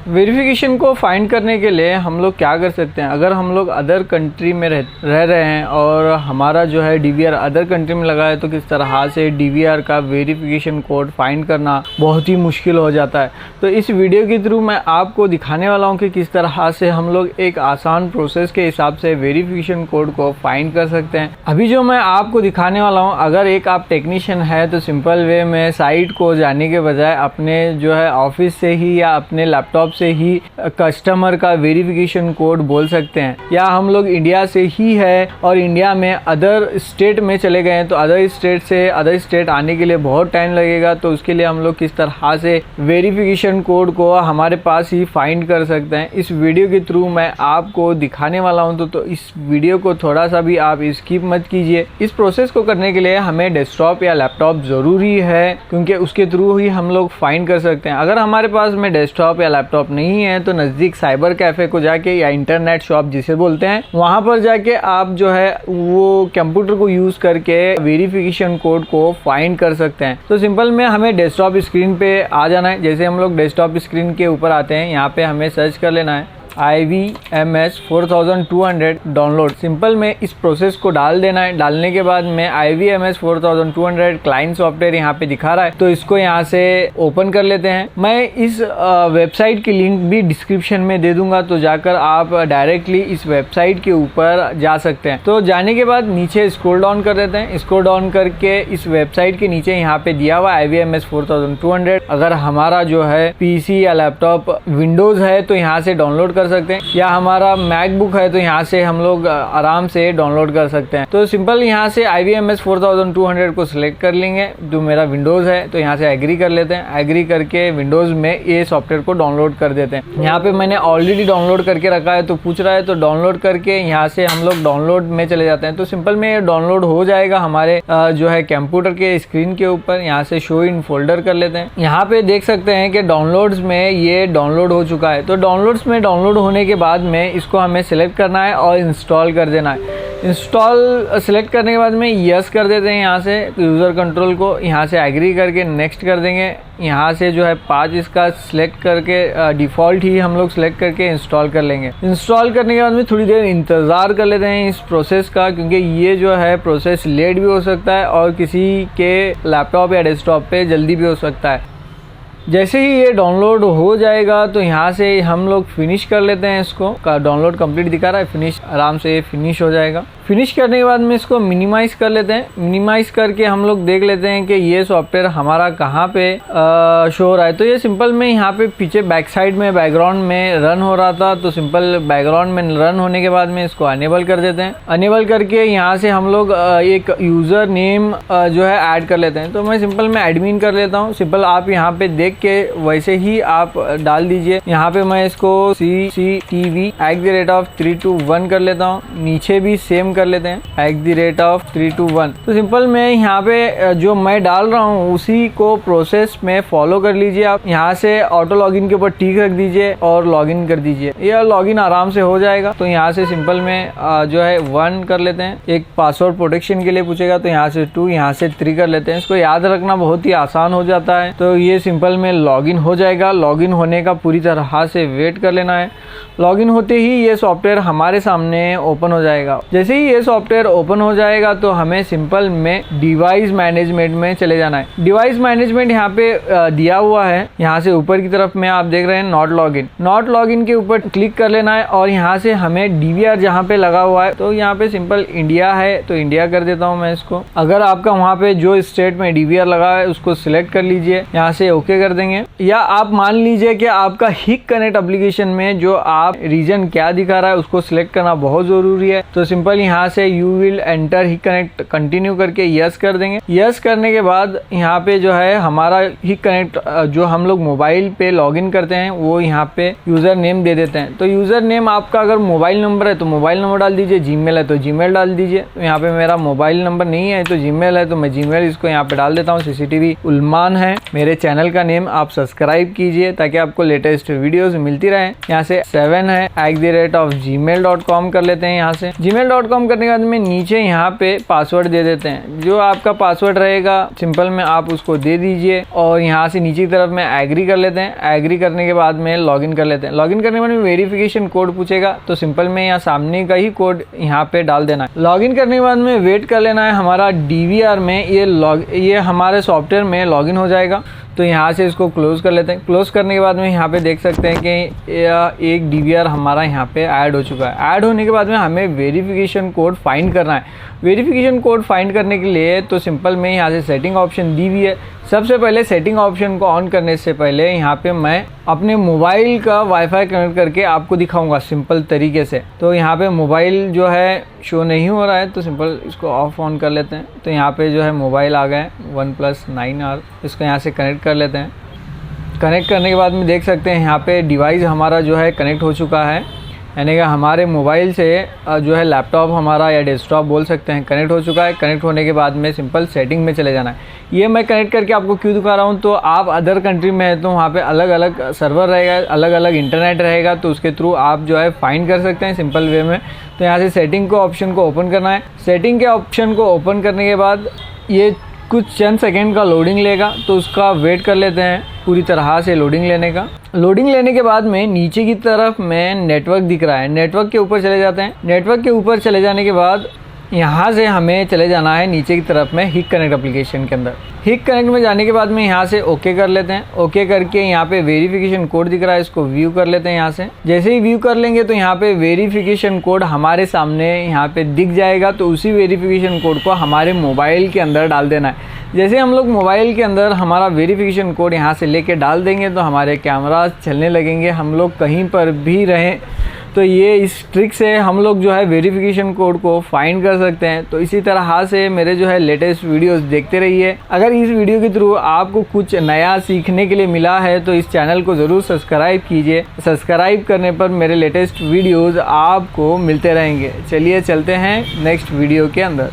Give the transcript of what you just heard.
Verification को find करने के लिए हम लोग क्या कर सकते हैं, अगर हम लोग अदर कंट्री में रह रहे हैं और हमारा जो है डीवीआर अदर कंट्री में लगा है, तो किस तरह से डीवीआर का वेरिफिकेशन कोड फाइंड करना बहुत ही मुश्किल हो जाता है। तो इस वीडियो के थ्रू मैं आपको दिखाने वाला हूँ कि किस तरह से हम लोग एक आसान प्रोसेस के हिसाब से वेरिफिकेशन कोड को फाइंड कर सकते हैं। अभी जो मैं आपको दिखाने वाला हूँ, अगर एक आप टेक्नीशियन है तो सिंपल वे में साइट को जाने के बजाय अपने जो है ऑफिस से ही या अपने लैपटॉप से ही कस्टमर का वेरिफिकेशन कोड बोल सकते हैं। या हम लोग इंडिया से ही है और इंडिया में अदर स्टेट में चले गए हैं, तो अदर स्टेट से अदर स्टेट आने के लिए बहुत टाइम लगेगा, तो उसके लिए हम लोग किस तरह से वेरिफिकेशन कोड को हमारे पास ही फाइंड कर सकते हैं, इस वीडियो के थ्रू मैं आपको दिखाने वाला हूं। तो इस वीडियो को थोड़ा सा भी आप स्किप मत कीजिए। इस प्रोसेस को करने के लिए हमें डेस्कटॉप या लैपटॉप ज़रूरी है, क्योंकि उसके थ्रू ही हम लोग फाइंड कर सकते हैं। अगर हमारे पास में डेस्कटॉप या लैपटॉप नहीं है तो नज़दीक साइबर कैफ़े को जाके या इंटरनेट शॉप जिसे बोलते हैं, वहाँ पर जाके आप जो है वो कंप्यूटर को यूज़ करके वेरिफिकेशन कोड को फाइंड कर सकते हैं। तो सिंपल में हमें डेस्कटॉप स्क्रीन पे आ जाना है। जैसे हम लोग डेस्कटॉप स्क्रीन के ऊपर आते हैं, यहाँ पे हमें सर्च कर लेना है IVMS 4200 डाउनलोड। सिंपल में इस प्रोसेस को डाल देना है। डालने के बाद में IVMS 4200 क्लाइंट सॉफ्टवेयर यहाँ पे दिखा रहा है, तो इसको यहाँ से ओपन कर लेते हैं। मैं इस वेबसाइट की लिंक भी डिस्क्रिप्शन में दे दूंगा, तो जाकर आप डायरेक्टली इस वेबसाइट के ऊपर जा सकते हैं। तो जाने के बाद नीचे स्क्रॉल डाउन कर देते हैं। स्क्रॉल डाउन करके इस वेबसाइट के नीचे यहाँ पे दिया हुआ IVMS 4200। अगर हमारा जो है PC या लैपटॉप विंडोज है तो यहाँ से डाउनलोड कर सकते हैं, या हमारा मैकबुक है तो यहाँ से हम लोग आराम से डाउनलोड कर सकते हैं। तो सिंपल यहाँ से IVMS 4200 को सिलेक्ट कर लेंगे। जो मेरा विंडोज़ है तो यहाँ से एग्री कर लेते हैं। एग्री करके विंडोज़ में ये सॉफ्टवेयर को डाउनलोड कर देते हैं। यहाँ पे मैंने ऑलरेडी डाउनलोड करके रखा है, तो पूछ रहा है, तो डाउनलोड करके यहाँ से हम लोग डाउनलोड में चले जाते हैं। तो सिंपल में ये डाउनलोड हो जाएगा हमारे जो है कंप्यूटर के स्क्रीन के ऊपर। यहाँ से शो इन फोल्डर कर लेते हैं। यहाँ पे देख सकते हैं कि डाउनलोड्स में ये डाउनलोड हो चुका है। तो डाउनलोड्स में डाउनलोड होने के बाद में इसको हमें सिलेक्ट करना है और इंस्टॉल कर देना है। इंस्टॉल सेलेक्ट करने के बाद में यस कर देते हैं यहाँ से यूज़र कंट्रोल को। यहाँ से एग्री करके नेक्स्ट कर देंगे। यहाँ से जो है 5 इसका सिलेक्ट करके डिफ़ॉल्ट ही हम लोग सिलेक्ट करके इंस्टॉल कर लेंगे। इंस्टॉल करने के बाद में थोड़ी देर इंतज़ार कर लेते हैं इस प्रोसेस का, क्योंकि ये जो है प्रोसेस लेट भी हो सकता है और किसी के लैपटॉप या डेस्कटॉप पे जल्दी भी हो सकता है। जैसे ही ये डाउनलोड हो जाएगा तो यहाँ से हम लोग फिनिश कर लेते हैं। इसको डाउनलोड कंप्लीट दिखा रहा है, फिनिश, आराम से ये फिनिश हो जाएगा। फिनिश करने के बाद में इसको मिनिमाइज कर लेते हैं। मिनिमाइज करके हम लोग देख लेते हैं कि ये सॉफ्टवेयर हमारा कहाँ पे शो हो रहा है। तो ये सिंपल में यहाँ पे पीछे बैक साइड में बैकग्राउंड में रन हो रहा था, तो सिंपल बैकग्राउंड में रन होने के बाद में इसको अनेबल कर देते हैं। अनेबल करके यहाँ से हम लोग एक यूज़र नेम जो है ऐड कर लेते हैं। तो मैं सिंपल में एडमिन कर लेता हूँ। सिंपल आप यहाँ पे देख के वैसे ही आप डाल दीजिए। यहाँ पे मैं इसको CCTV@321 कर लेता हूँ। नीचे भी सेम कर लेते हैं @321। तो सिंपल में यहाँ पे जो मैं डाल रहा हूँ उसी को प्रोसेस में फॉलो कर लीजिए। आप यहाँ से ऑटो लॉगिन के ऊपर टिक रख दीजिए और लॉगिन कर दीजिए। यह लॉगिन आराम से हो जाएगा। तो यहाँ से सिंपल में जो है 1 कर लेते हैं। एक पासवर्ड प्रोटेक्शन के लिए पूछेगा, तो यहाँ से 2, यहाँ से 3 कर लेते हैं। इसको याद रखना बहुत ही आसान हो जाता है। तो ये सिंपल में लॉगिन हो जाएगा। लॉगिन होने का पूरी तरह से वेट कर लेना है। लॉगिन होते ही ये सॉफ्टवेयर हमारे सामने ओपन हो जाएगा। जैसे ही ये सॉफ्टवेयर ओपन हो जाएगा तो हमें सिंपल में डिवाइस मैनेजमेंट में चले जाना है। डिवाइस मैनेजमेंट यहाँ पे दिया हुआ है। यहाँ से ऊपर की तरफ में आप देख रहे हैं नॉट लॉगिन। नॉट लॉगिन के ऊपर क्लिक कर लेना है और यहाँ से हमें डीवीआर जहाँ पे लगा हुआ है, तो यहाँ पे सिंपल इंडिया है तो इंडिया कर देता हूँ मैं इसको। अगर आपका वहाँ पे जो स्टेट में डीवीआर लगा है उसको सिलेक्ट कर लीजिए। यहाँ से ओके कर देंगे। या आप मान लीजिए कि आपका हिक कनेक्ट एप्लीकेशन में जो आप रीजन क्या दिखा रहा है उसको सिलेक्ट करना बहुत जरूरी है। तो सिंपल यहाँ से यू विल एंटर हिक कनेक्ट कंटिन्यू करके यस कर देंगे। यस करने के बाद यहाँ पे जो है हमारा हिक कनेक्ट जो हम लोग मोबाइल पे लॉगिन करते हैं वो यहाँ पे यूजर नेम दे देते हैं। तो यूजर नेम आपका अगर मोबाइल नंबर है तो मोबाइल नंबर डाल दीजिए, जीमेल है तो जीमेल डाल दीजिए। तो यहाँ पे मेरा मोबाइल नंबर नहीं है तो जीमेल है, तो मैं जीमेल इसको यहाँ पे डाल देता हूँ। CCTV उलमान है मेरे चैनल का नेम। आप सब्सक्राइब कीजिए ताकि आपको लेटेस्ट वीडियोस मिलती रहे। यहाँ से 7 है @gmail.com कर लेते हैं। यहाँ से gmail.com करने के बाद में नीचे यहाँ पे पासवर्ड दे देते हैं। जो आपका पासवर्ड रहेगा सिंपल में आप उसको दे दीजिए और यहाँ से नीचे की तरफ में एग्री कर लेते हैं। एग्री करने के बाद में लॉगिन कर लेते हैं। लॉगिन करने के बाद में वेरिफिकेशन कोड पूछेगा तो सिंपल में यहाँ सामने का ही कोड यहाँ पे डाल देना है। लॉगिन करने के बाद में वेट कर लेना है। हमारा DVR में ये हमारे सॉफ्टवेयर में लॉगिन हो जाएगा। तो यहाँ से इसको क्लोज़ कर लेते हैं। क्लोज़ करने के बाद में यहाँ पे देख सकते हैं कि एक DVR हमारा यहाँ पे ऐड हो चुका है। ऐड होने के बाद में हमें वेरिफिकेशन कोड फाइंड करना है। वेरिफिकेशन कोड फाइंड करने के लिए तो सिंपल में यहाँ से सेटिंग ऑप्शन दी हुई है। सबसे पहले सेटिंग ऑप्शन को ऑन करने से पहले यहाँ पे मैं अपने मोबाइल का वाईफाई कनेक्ट करके आपको दिखाऊंगा सिंपल तरीके से। तो यहाँ पे मोबाइल जो है शो नहीं हो रहा है तो सिंपल इसको ऑफ ऑन कर लेते हैं। तो यहाँ पे जो है मोबाइल आ गया है OnePlus 9R। इसको यहाँ से कनेक्ट कर लेते हैं। कनेक्ट करने के बाद में देख सकते हैं यहाँ पे डिवाइस हमारा जो है कनेक्ट हो चुका है, यानी कि हमारे मोबाइल से जो है लैपटॉप हमारा या डेस्कटॉप बोल सकते हैं कनेक्ट हो चुका है। कनेक्ट होने के बाद में सिंपल सेटिंग में चले जाना है। ये मैं कनेक्ट करके आपको क्यों दिखा रहा हूँ, तो आप अदर कंट्री में है तो वहाँ पे अलग अलग सर्वर रहेगा, अलग अलग इंटरनेट रहेगा, तो उसके थ्रू आप जो है फाइंड कर सकते हैं सिंपल वे में। तो यहाँ से सेटिंग को ऑप्शन को ओपन करना है। सेटिंग के ऑप्शन को ओपन करने के बाद ये कुछ चंद सेकेंड का लोडिंग लेगा तो उसका वेट कर लेते हैं पूरी तरह से लोडिंग लेने का। लोडिंग लेने के बाद में नीचे की तरफ में नेटवर्क दिख रहा है। नेटवर्क के ऊपर चले जाते हैं। नेटवर्क के ऊपर चले जाने के बाद यहाँ से हमें चले जाना है नीचे की तरफ में हिक कनेक्ट एप्लीकेशन के अंदर। हिक कनेक्ट में जाने के बाद में यहाँ से ओके कर लेते हैं। ओके करके यहाँ पे वेरिफिकेशन कोड दिख रहा है, इसको व्यू कर लेते हैं। यहाँ से जैसे ही व्यू कर लेंगे तो यहाँ पे वेरिफिकेशन कोड हमारे सामने यहाँ पे दिख जाएगा। तो उसी वेरिफिकेशन कोड को हमारे मोबाइल के अंदर डाल देना है। जैसे हम लोग मोबाइल के अंदर हमारा वेरिफिकेशन कोड यहाँ से लेके डाल देंगे तो हमारे कैमरा चलने लगेंगे, हम लोग कहीं पर भी रहें। तो ये इस ट्रिक से हम लोग जो है वेरिफिकेशन कोड को फाइंड कर सकते हैं। तो इसी तरह से मेरे जो है लेटेस्ट वीडियोस देखते रहिए। अगर इस वीडियो के थ्रू आपको कुछ नया सीखने के लिए मिला है तो इस चैनल को ज़रूर सब्सक्राइब कीजिए। सब्सक्राइब करने पर मेरे लेटेस्ट वीडियोस आपको मिलते रहेंगे। चलिए चलते हैं नेक्स्ट वीडियो के अंदर।